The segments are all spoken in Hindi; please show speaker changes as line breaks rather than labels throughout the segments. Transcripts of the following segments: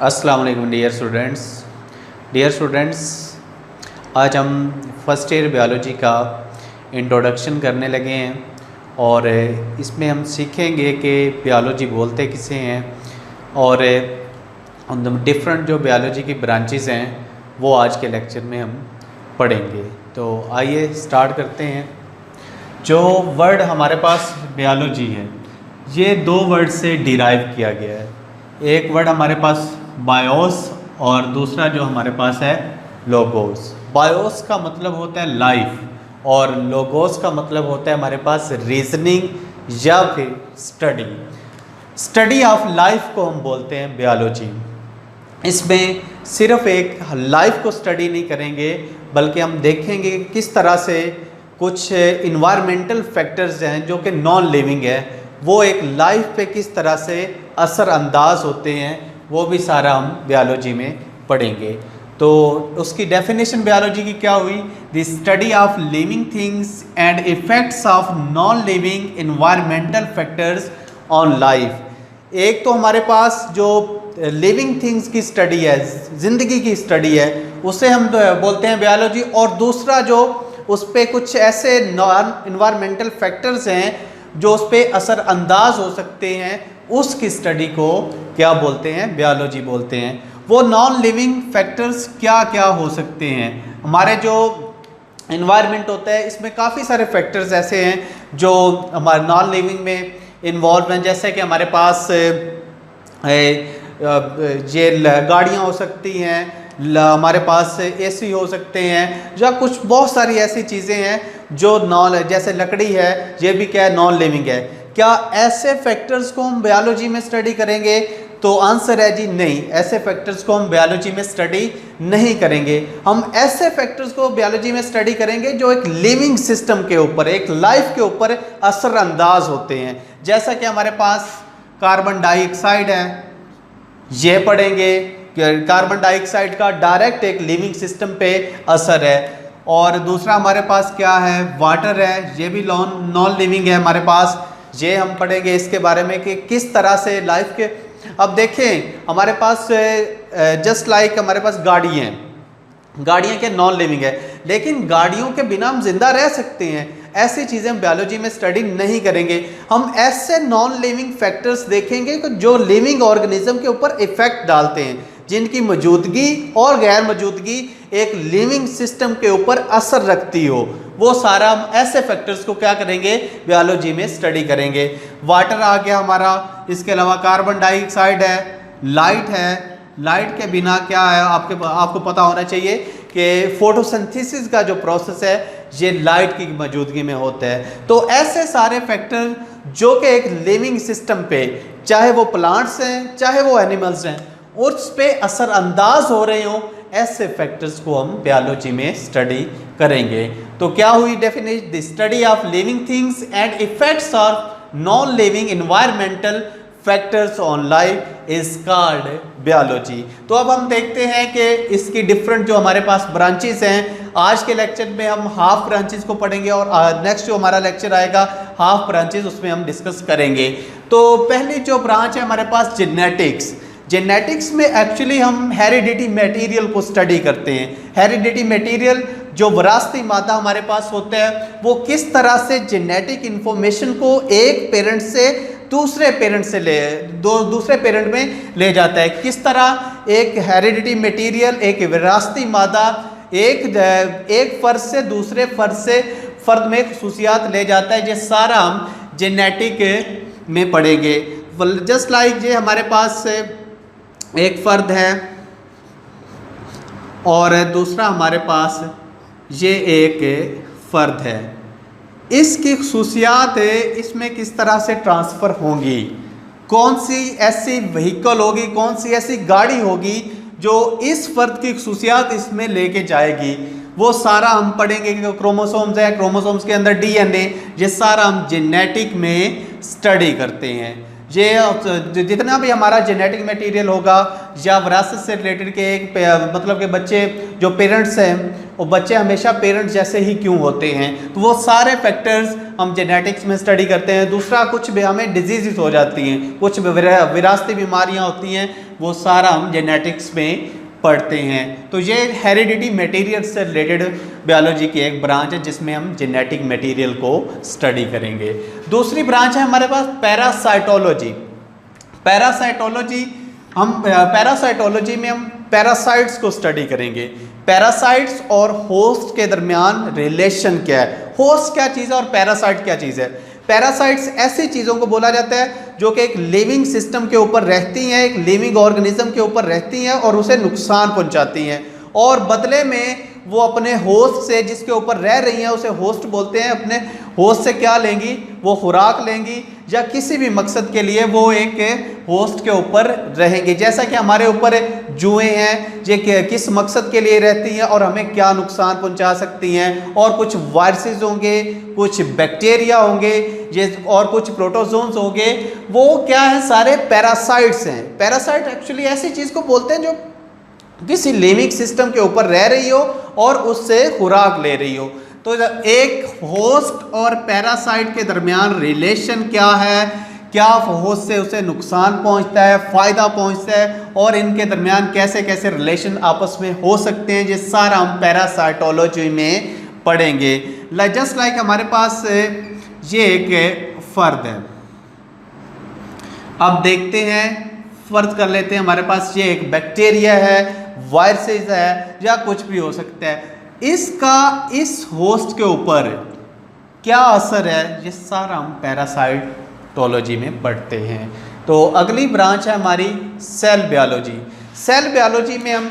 अस्सलाम वालेकुम डियर स्टूडेंट्स, आज हम फर्स्ट ईयर बायोलॉजी का इंट्रोडक्शन करने लगे हैं और इसमें हम सीखेंगे कि बायोलॉजी बोलते किसे हैं और डिफरेंट जो बायोलॉजी की ब्रांचेस हैं वो आज के लेक्चर में हम पढ़ेंगे। तो आइए स्टार्ट करते हैं। जो वर्ड हमारे पास बायोलॉजी है ये दो वर्ड से डिराइव किया गया है। एक वर्ड हमारे पास बायोस और दूसरा जो हमारे पास है लोगोस। बायोस का मतलब होता है लाइफ और लोगोस का मतलब होता है हमारे पास रीजनिंग या फिर स्टडी ऑफ लाइफ को हम बोलते हैं बायोलॉजी। इसमें सिर्फ एक लाइफ को स्टडी नहीं करेंगे बल्कि हम देखेंगे कि किस तरह से कुछ इन्वायरमेंटल फैक्टर्स हैं जो कि नॉन लिविंग है वो एक लाइफ पे किस तरह से असरअंदाज होते हैं, वो भी सारा हम बायोलॉजी में पढ़ेंगे। तो उसकी डेफिनेशन बायोलॉजी की क्या हुई? The study of living things and effects of non living environmental factors on life. एक तो हमारे पास जो लिविंग थिंग्स की स्टडी है, ज़िंदगी की स्टडी है, उसे हम बोलते हैं बायोलॉजी। और दूसरा जो उस पर कुछ ऐसे नॉन इन्वायरमेंटल फैक्टर्स हैं जो उस पर असरअंदाज हो सकते हैं, उसकी स्टडी को क्या बोलते हैं? बायोलॉजी बोलते हैं। वो नॉन लिविंग फैक्टर्स क्या क्या हो सकते हैं? हमारे जो इन्वायरमेंट होता है इसमें काफ़ी सारे फैक्टर्स ऐसे हैं जो हमारे नॉन लिविंग में इन्वॉल्व हैं, जैसे कि हमारे पास ये गाड़ियाँ हो सकती हैं, हमारे पास एसी हो सकते हैं, या कुछ बहुत सारी ऐसी चीज़ें हैं जो जैसे लकड़ी है, ये भी क्या है? नॉन लिविंग है। क्या ऐसे फैक्टर्स को हम बायोलॉजी में स्टडी करेंगे? तो आंसर है जी नहीं, ऐसे फैक्टर्स को हम बायोलॉजी में स्टडी नहीं करेंगे। हम ऐसे फैक्टर्स को बायोलॉजी में स्टडी करेंगे जो एक लिविंग सिस्टम के ऊपर, एक लाइफ के ऊपर असरअंदाज होते हैं। जैसा कि हमारे पास कार्बन डाइऑक्साइड है, ये पढ़ेंगे कि कार्बन डाइऑक्साइड का डायरेक्ट एक लिविंग सिस्टम पे असर है। और दूसरा हमारे पास क्या है? वाटर है, ये भी नॉन लिविंग है हमारे पास। ये हम पढ़ेंगे इसके बारे में कि किस तरह से लाइफ के, अब देखें हमारे पास जस्ट लाइक हमारे पास गाड़ियाँ क्या नॉन लिविंग है, लेकिन गाड़ियों के बिना हम जिंदा रह सकते हैं। ऐसी चीज़ें हम बायोलॉजी में स्टडी नहीं करेंगे। हम ऐसे नॉन लिविंग फैक्टर्स देखेंगे जो लिविंग ऑर्गेनिज्म के ऊपर इफेक्ट डालते हैं, जिनकी मौजूदगी और गैर मौजूदगी एक लिविंग सिस्टम के ऊपर असर रखती हो, वो सारा हम ऐसे फैक्टर्स को क्या करेंगे? बायोलॉजी में स्टडी करेंगे। वाटर आ गया हमारा, इसके अलावा कार्बन डाइऑक्साइड है, लाइट है। लाइट के बिना क्या है आपको पता होना चाहिए कि फोटोसिंथेसिस का जो प्रोसेस है ये लाइट की मौजूदगी में होता है। तो ऐसे सारे फैक्टर जो कि एक लिविंग सिस्टम पे, चाहे वो प्लांट्स हैं चाहे वो एनिमल्स हैं, उस पे असरअंदाज हो रहे हों, ऐसे फैक्टर्स को हम बायोलॉजी में स्टडी करेंगे। तो क्या हुई definition? The study of living things and effects of non living environmental factors on life is called biology. तो अब हम देखते हैं कि इसकी डिफरेंट जो हमारे पास ब्रांचेस हैं, आज के लेक्चर में हम हाफ ब्रांचेस को पढ़ेंगे और नेक्स्ट जो हमारा लेक्चर आएगा हाफ ब्रांचेस, उसमें हम डिस्कस करेंगे। तो पहली जो ब्रांच है हमारे पास जेनेटिक्स। जेनेटिक्स में एक्चुअली हम हेरिडिटी मटेरियल को स्टडी करते हैं। हेरिडिटी मटेरियल जो विरासती मादा हमारे पास होता है वो किस तरह से जेनेटिक इंफॉर्मेशन को एक पेरेंट से दूसरे पेरेंट में ले जाता है। किस तरह एक हेरिडिटी मटेरियल, एक विरासती मादा एक फर्द से दूसरे फर्द में खसूसियात ले जाता है, ये सारा हम जेनेटिक में पढ़ेंगे। जस्ट लाइक ये हमारे पास एक फ़र्द है और दूसरा हमारे पास ये एक फ़र्द है, इसकी खसूसियात इसमें किस तरह से ट्रांसफ़र होंगी, कौन सी ऐसी व्हीकल होगी, कौन सी ऐसी गाड़ी होगी जो इस फ़र्द की खसूसियात इसमें लेके जाएगी, वो सारा हम पढ़ेंगे। कि क्रोमोसोम्स है, क्रोमोसोम्स के अंदर DNA, ये सारा हम जेनेटिक में स्टडी करते हैं। ये जितना भी हमारा जेनेटिक मटेरियल होगा या विरासत से रिलेटेड के एक मतलब के बच्चे जो पेरेंट्स हैं वो बच्चे हमेशा पेरेंट्स जैसे ही क्यों होते हैं, तो वो सारे फैक्टर्स हम जेनेटिक्स में स्टडी करते हैं। दूसरा, कुछ भी हमें डिजीज़ हो जाती हैं, कुछ विरासती बीमारियां होती हैं, वो सारा हम जेनेटिक्स में पढ़ते हैं। तो ये हेरिडिटी मटेरियल से रिलेटेड बायोलॉजी की एक ब्रांच है जिसमें हम जेनेटिक मटेरियल को स्टडी करेंगे। दूसरी ब्रांच है हमारे पास पैरासाइटोलॉजी। पैरासाइटोलॉजी में हम पैरासाइट्स को स्टडी करेंगे। पैरासाइट्स और होस्ट के दरमियान रिलेशन क्या है, होस्ट क्या चीज़ है और पैरासाइट क्या चीज़ है। पैरासाइट्स ऐसी चीज़ों को बोला जाता है जो कि एक लिविंग सिस्टम के ऊपर रहती हैं, एक लिविंग ऑर्गेनिज्म के ऊपर रहती हैं और उसे नुकसान पहुंचाती हैं, और बदले में वो अपने होस्ट से जिसके ऊपर रह रही हैं उसे होस्ट बोलते हैं, अपने होस्ट से क्या लेंगी, वो खुराक लेंगी या किसी भी मकसद के लिए वो एक होस्ट के ऊपर रहेंगे। जैसा कि हमारे ऊपर जुएँ हैं, ये किस मकसद के लिए रहती हैं और हमें क्या नुकसान पहुंचा सकती हैं, और कुछ वायरसेस होंगे, कुछ बैक्टीरिया होंगे, ये और कुछ प्रोटोजोन्स होंगे, वो क्या है, सारे पैरासाइट्स हैं। पैरासाइट एक्चुअली ऐसी चीज़ को बोलते हैं जो किसी लिविंग सिस्टम के ऊपर रह रही हो और उससे खुराक ले रही हो। तो एक होस्ट और पैरासाइट के दरमियान रिलेशन क्या है, क्या होस्ट से उसे नुकसान पहुंचता है, फ़ायदा पहुंचता है, और इनके दरमियान कैसे कैसे रिलेशन आपस में हो सकते हैं, ये सारा हम पैरासाइटोलॉजी में पढ़ेंगे। जस्ट लाइक हमारे पास ये एक फ़र्द है, अब देखते हैं, फर्ज कर लेते हैं हमारे पास ये एक बैक्टीरिया है, वायरसेस है या कुछ भी हो सकता है, इसका इस होस्ट के ऊपर क्या असर है, ये सारा हम पैरासाइटोलॉजी में पढ़ते हैं। तो अगली ब्रांच है हमारी सेल बायोलॉजी। सेल बायोलॉजी में हम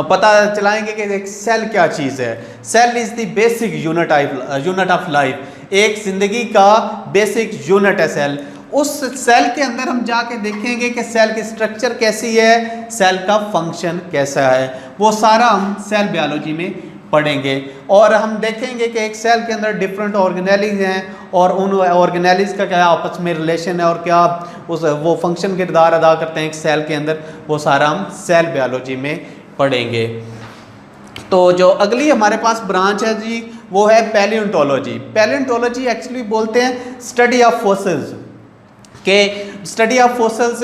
पता चलाएंगे कि एक सेल क्या चीज़ है। Cell is the basic unit of life, एक ज़िंदगी का बेसिक यूनिट है सेल। उस सेल के अंदर हम जाके देखेंगे कि सेल की स्ट्रक्चर कैसी है, सेल का फंक्शन कैसा है, वो सारा हम सेल बायोलॉजी में पढ़ेंगे। और हम देखेंगे कि एक सेल के अंदर डिफरेंट ऑर्गेनेलीज हैं और उन ऑर्गेनेलीज का क्या आपस में रिलेशन है और क्या वो फंक्शन किरदार अदा करते हैं एक सेल के अंदर, वो सारा हम सेल बायोलॉजी में पढ़ेंगे। तो जो अगली हमारे पास ब्रांच है जी, वो है पैलियोंटोलॉजी। पैलियोंटोलॉजी एक्चुअली बोलते हैं स्टडी ऑफ फॉसिल्स के। स्टडी ऑफ फॉसिल्स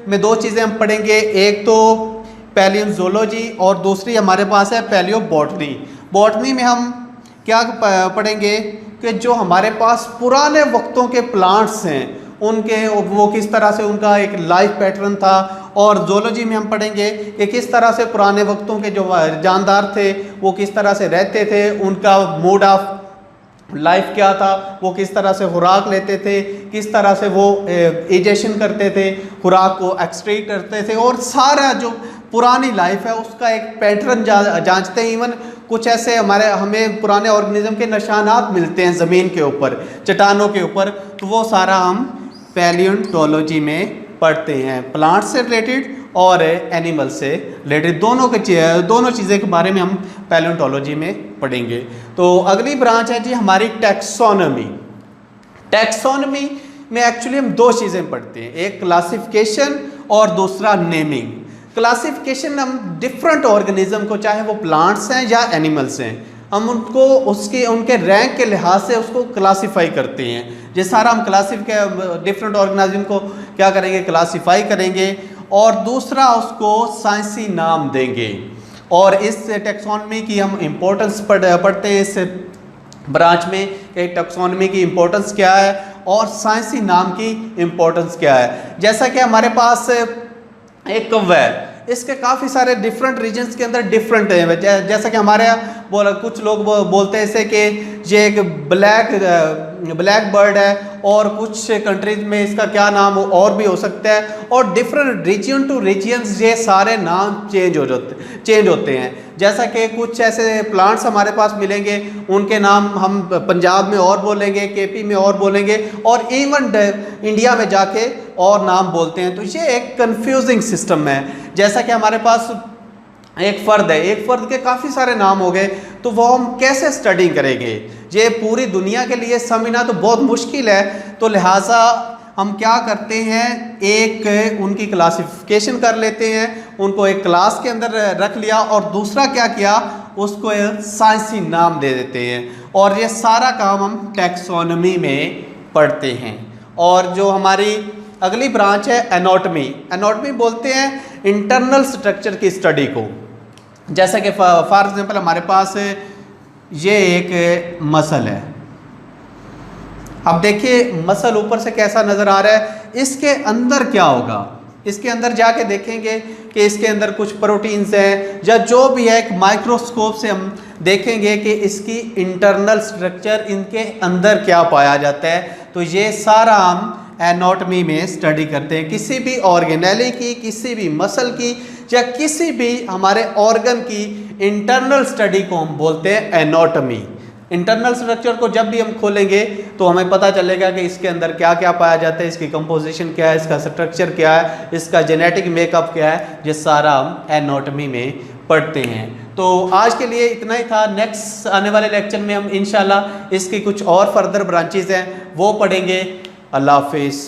में दो चीज़ें हम पढ़ेंगे, एक तो पैलियोंटोलॉजी और दूसरी हमारे पास है पैलियोबॉटनी। बॉटनी में हम क्या पढ़ेंगे कि जो हमारे पास पुराने वक्तों के प्लांट्स हैं उनके वो किस तरह से उनका एक लाइफ पैटर्न था, और जोलॉजी में हम पढ़ेंगे कि किस तरह से पुराने वक्तों के जो जानदार थे वो किस तरह से रहते थे, उनका मोड ऑफ लाइफ क्या था, वो किस तरह से खुराक लेते थे, किस तरह से वो इजेशन करते थे, खुराक को एक्सट्रैक्ट करते थे, और सारा जो पुरानी लाइफ है उसका एक पैटर्न जांचते हैं। इवन कुछ ऐसे हमें पुराने ऑर्गेनिज्म के निशानात मिलते हैं ज़मीन के ऊपर, चट्टानों के ऊपर, तो वो सारा हम पैलियोंटोलॉजी में पढ़ते हैं। प्लांट से रिलेटेड और एनिमल से रिलेटेड दोनों चीज़ें के बारे में हम पैलियोंटोलॉजी में पढ़ेंगे। तो अगली ब्रांच है जी हमारी टैक्सोनॉमी। टैक्सोनॉमी में एक्चुअली हम दो चीज़ें पढ़ते हैं, एक क्लासिफिकेशन और दूसरा नेमिंग। क्लासिफिकेशन हम डिफरेंट ऑर्गेनिज्म को, चाहे वो प्लांट्स हैं या एनिमल्स हैं, हम उनको उनके रैंक के लिहाज से उसको क्लासीफाई करते हैं। ये सारा हम डिफरेंट ऑर्गेनिज्म को क्या करेंगे, क्लासीफाई करेंगे, और दूसरा उसको साइंसी नाम देंगे। और इस टैक्सोनॉमी की हम इम्पोर्टेंस पढ़ते हैं इस ब्रांच में कि टैक्सोनॉमी की इम्पोर्टेंस क्या है और साइंसी नाम की इम्पोर्टेंस क्या है। जैसा कि हमारे पास एक कौवा है, इसके काफ़ी सारे डिफरेंट रीजन्स के अंदर डिफरेंट है। जैसा कि हमारे यहाँ कुछ लोग बोलते हैं जैसे कि ये एक ब्लैक बर्ड है, और कुछ कंट्रीज में इसका क्या नाम और भी हो सकता है, और डिफरेंट रीजन टू रीजन्स ये सारे नाम चेंज होते हैं। जैसा कि कुछ ऐसे प्लांट्स हमारे पास मिलेंगे, उनके नाम हम पंजाब में और बोलेंगे, केपी में और बोलेंगे, और इवन इंडिया में जाके और नाम बोलते हैं। तो ये एक कंफ्यूजिंग सिस्टम है। जैसा कि हमारे पास एक फ़र्द है, एक फ़र्द के काफ़ी सारे नाम हो गए, तो वो हम कैसे स्टडी करेंगे, ये पूरी दुनिया के लिए समझना तो बहुत मुश्किल है। तो लिहाजा हम क्या करते हैं, एक उनकी क्लासिफिकेशन कर लेते हैं, उनको एक क्लास के अंदर रख लिया, और दूसरा क्या किया, उसको एक साइंसी नाम दे देते हैं। और ये सारा काम हम टैक्सोनॉमी में पढ़ते हैं। और जो हमारी अगली ब्रांच है एनाटॉमी। एनाटॉमी बोलते हैं इंटरनल स्ट्रक्चर की स्टडी को। जैसे कि फॉर एग्जांपल हमारे पास ये एक मसल है। अब देखिए मसल ऊपर से कैसा नज़र आ रहा है, इसके अंदर क्या होगा, इसके अंदर जाके देखेंगे कि इसके अंदर कुछ प्रोटीन्स हैं या जो भी है, एक माइक्रोस्कोप से हम देखेंगे कि इसकी इंटरनल स्ट्रक्चर, इनके अंदर क्या पाया जाता है। तो ये सारा हम एनाटॉमी में स्टडी करते हैं। किसी भी ऑर्गेनेली की, किसी भी मसल की या किसी भी हमारे ऑर्गन की इंटरनल स्टडी को हम बोलते हैं एनाटॉमी। इंटरनल स्ट्रक्चर को जब भी हम खोलेंगे तो हमें पता चलेगा कि इसके अंदर क्या क्या पाया जाता है, इसकी कंपोजिशन क्या है, इसका स्ट्रक्चर क्या है, इसका जेनेटिक मेकअप क्या है, ये सारा हम एनाटॉमी में पढ़ते हैं। तो आज के लिए इतना ही था। नेक्स्ट आने वाले लेक्चर में हम इंशाल्लाह इसकी कुछ और फर्दर ब्रांचेज हैं वो पढ़ेंगे। अल्लाह हाफिज़।